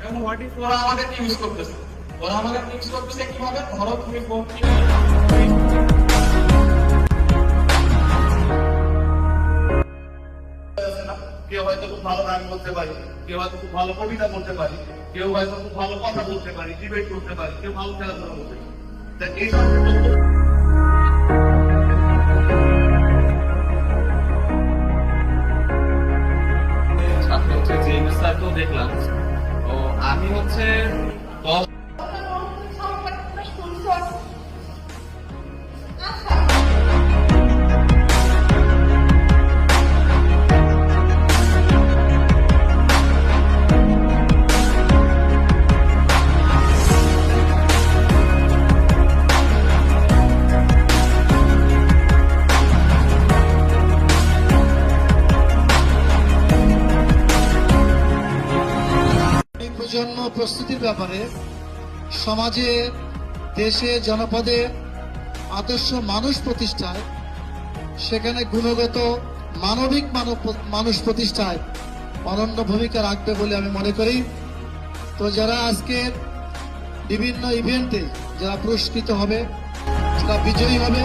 এবং ওরা আমাদের ইউজ করতেছে। ওরা আমাদের ইউজ করতেছে কিভাবে? ধরো তুমি কেউ হয়তো খুব ভালো গান বলতে পারি, কেউ হয়তো খুব ভালো কবিতা বলতে পারি, কেউ হয়তো খুব ভালো কথা বলতে পারি, ডিবেট করতে পারি, কেউ ভালো খেলাধুলা করতে পারি। এইসব ছাত্র হচ্ছে জেমস স্যারকেও দেখলাম। তো আমি হচ্ছে প্রজন্ম প্রস্তুতির ব্যাপারে সমাজে, দেশে, জনপদে আদর্শ মানুষ প্রতিষ্ঠায়, সেখানে গুণগত মানবিক মানুষ প্রতিষ্ঠায় অনন্য ভূমিকা রাখবে বলে আমি মনে করি। তো যারা আজকের বিভিন্ন ইভেন্টে যারা পুরস্কৃত হবে, যারা বিজয়ী হবে,